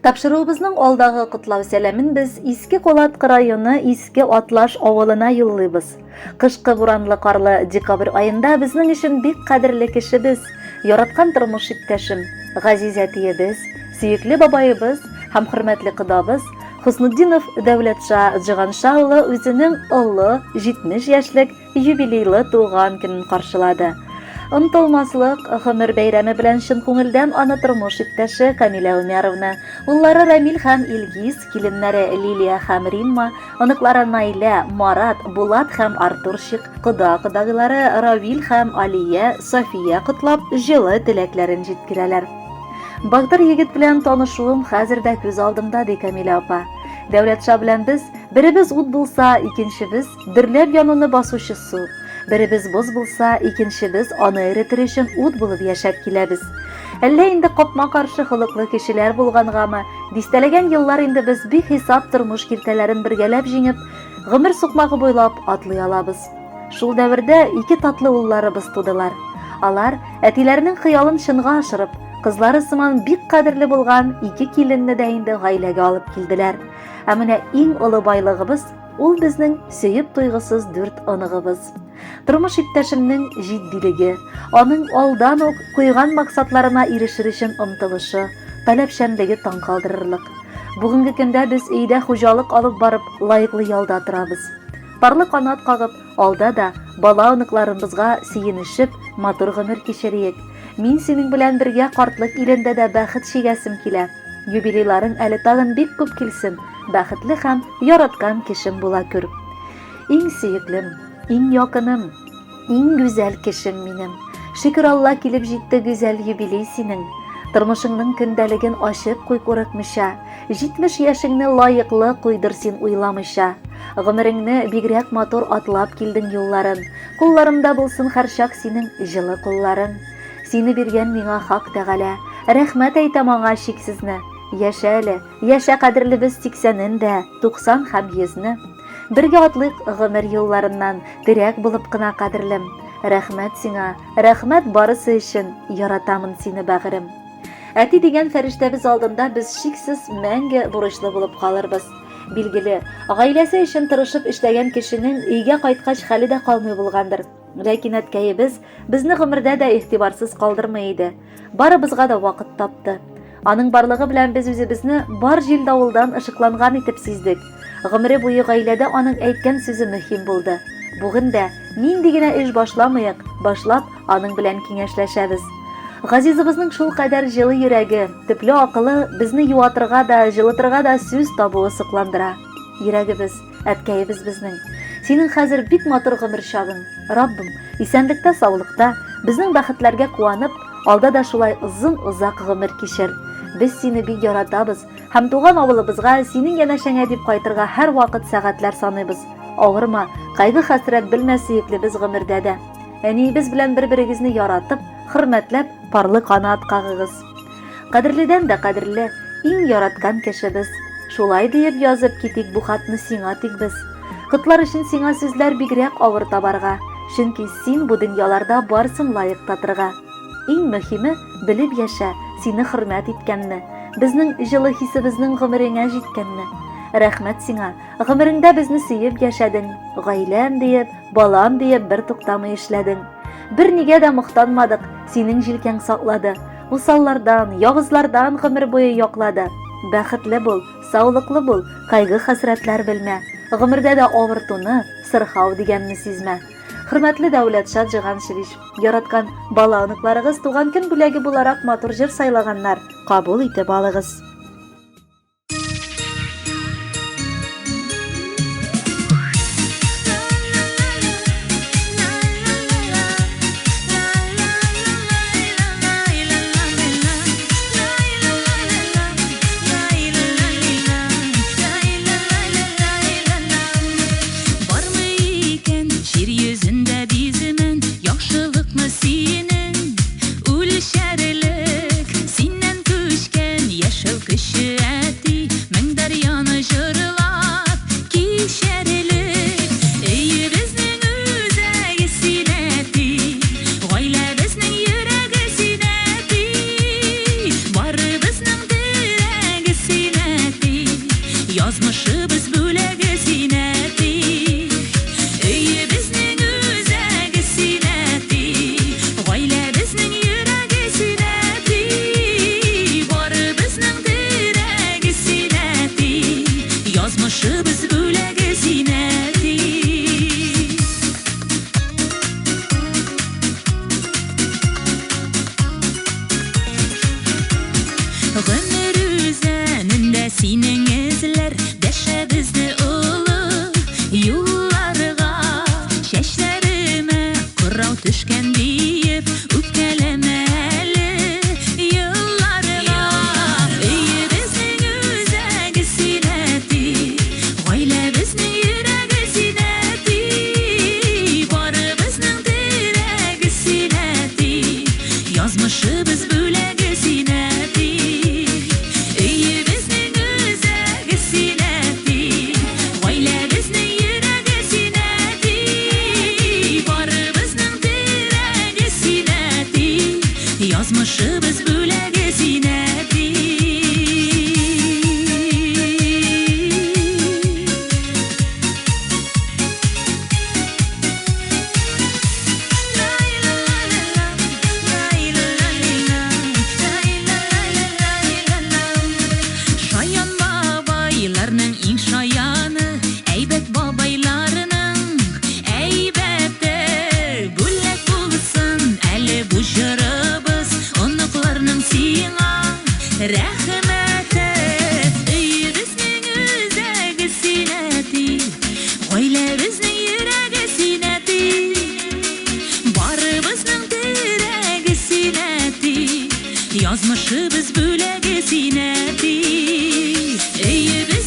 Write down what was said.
Тапшыруыбызның алдагы котлау сәламен без Иске Колатка районы Иске Атлаш авылына юллыйбыз. Кышкы буранлы карлы декабрь айында безнең өчен бик кадерле кешебез, яраткан тормыш иптәшем, газиз әтиебез, сөекле бабаебыз һәм хөрмәтле кодабыз Хуснуддинов Дәүләтша Җиганша улы үзенең олы 70 яшьлек юбилейлы туган көнен каршылады. Онтылмаслык гомер бәйрәме белән чын күңелдән аны тормыш иптәше Камилә Умяровна, уллары Рамил һәм Илгиз, киленнәре Лилия һәм Римма, оныклары Наилә, Марат, Булат һәм Артурчик, кода-кодагылары Равил һәм Алия, София котлап, җылы теләкләрен җиткерәләр. Багдыр егет белән танышуым хәзер дә күз алдымда, ди Камилә апа. Дәүләтша белән без, беребез ут булса, икенчебез дөрләп януны басучы су. Беребез боз булса, икенчебез аны эретер өчен ут булып яшәп киләбез. Әллә инде капма каршы холыклы кешеләр булгангамы, дистәләгән еллар инде без бик хисап тормыш киртәләрен бергәләп җиңеп, гомер сукмагы буйлап атлый алабыз. Шул дәвердә ике татлы улларыбыз тудылар. Алар әтиләренең хыялын чынга ашырып, кызлары сыман бик кадерле булган ике киленне дә инде гаиләгә алып килделәр. Ә менә иң олы байлыгыбыз ул безнең сөеп туйгысыз 4 оныгыбыз. Тормыш иптәшемнең җитдилеге, аның алдан ук куйган максатларына ирешер өчен омтылышы, таләпчәнлеге таң калдырырлык. Бүгенге көндә без өйдә хуҗалык алып барып, лаеклы ялда торабыз. Парлы канат кагып, алда да бала оныкларыбызга сөенешеп, матур гомер кичерик. Мин синең белән бергә картлык илендә дә бәхет чигәсем килә. Юбилейларың әле тагын бик күп килсен, бәхетле һәм яраткан кешем була күр. Иң сөеклем, иң якыным, иң гүзәл кешем минем. Шөкер Алла килеп җитте гүзәл юбилей синең. Тормышыңның көндәлеген ачып куй курыкмыйча, 70 яшеңне лаеклы куйдыр син уйламыйча. Гомереңне бигрәк матур атлап килдең юлларын. Кулларымда булсын һәрчак синең җылы кулларың. Сине биргән миңа Хак Тәгалә, рәхмәт әйтәм аңа чиксезне. Яшә әле, яшә кадерлебез 80-дә, 90 һәм 100-не. Бергә атлык гомер юлларыннан, терәк булып кына кадерлем. Рәхмәт сиңа, рәхмәт барысы өчен, яратамын сине бәгырем. Әти дигән фәрештәбез алдында без шиксез мәңге бурычлы булып калырбыз. Билгеле, гаиләсе өчен тырышып эшләгән кешенең өйгә кайткач хәле дә калмый булгандыр. Ләкин әткәебез безне гомердә дә игътибарсыз калдырмый иде. Барыбызга да вакыт тапты. Аның барлыгы белән без үзебезне бар җил давылдан ышыкланган итеп сиздек. Гомере буе гаиләдә аның әйткән сүзе мөһим булды. Бүген дә нинди генә эш башламыйк, башлап аның белән киңәшләшәбез. Газизыбызның шул кадәр җылы йөрәге, төпле акылы безне юатырга да, җылытырга да сүз табуы сокландыра. Йөрәгебез, әткәебез безнең. Синең хәзер бик матур гомер чагың. Раббым, исәнлектә, саулыкта безнең бәхетләргә куанып, алда да шулай озын-озак гомер кичер. Без сине бик яратабыз һәм туган авылыбызга синең янәшәңә дип кайтырга һәр вакыт сәгатьләр саныйбыз. Авырма, кайгы хәсрәт белмәс сөеклебез гомердә дә. Әниебез белән бер-берегезне яратып, хөрмәтләп, парлы канат кагыгыз. Кадерледән дә кадерле, иң яраткан кешебез. Шулай диеп язып китик бу хатны сиңа тик без. Котлар өчен сиңа сүзләр бигрәк авыр табарга, чөнки син бу дөньяларда барсын лаек татырга. Иң мөһиме, белеп яшә, сине хөрмәт иткәнне, безнең җылы хисебезнең гомереңә җиткәнне. Рәхмәт сиңа, гомереңдә безне сөеп яшәдең, гаиләм диеп, балам диеп бер туктамый эшләдең. Бер нигә дә мохтанмадык, синең җилкәң саклады. Усаллардан, ягызлардан гомер буе яклады. Бәхетле бул, саулыклы бул, кайгы хәсрәтләр белмә. Гомердә дә авыртуны, сырхау дигәнне сизмә. Хөрмәтле Дәүләтша Җиганшевич, яраткан бала оныкларыгыз туган көн бүләге буларак матур җыр сайлаганнар, кабул итеп алыгыз. Синен үлчәрлек, синнән күчкән яшәү Гомер үзәнендә синең эзләр дәшә безне олы юлларга. Чәчләремә кырау төшкән диеп үпкәләмә әле елларга. Өебезнең үзәге синәти, гаиләбезнең йөрәге синәти, барыбызның терәге синәти, язмышыбыз бүләге синәти. Өебезнең үзәге синәти, гаиләбезнең йөрәге синәти, барыбызның терәге синәти, язмышыбыз бүләге синәти. Шаян бабайларның иң шаяны, әйбәт бабайларының әйбәте. Бүләк булсын әле бу җырыбыз, оныкларның сиңа рәхмәте. Өебезнең үзәге синәти, гаиләбезнең йөрәге синәти, барыбызның терәге синәти, язмышыбыз бүләге синәти. Өебезнең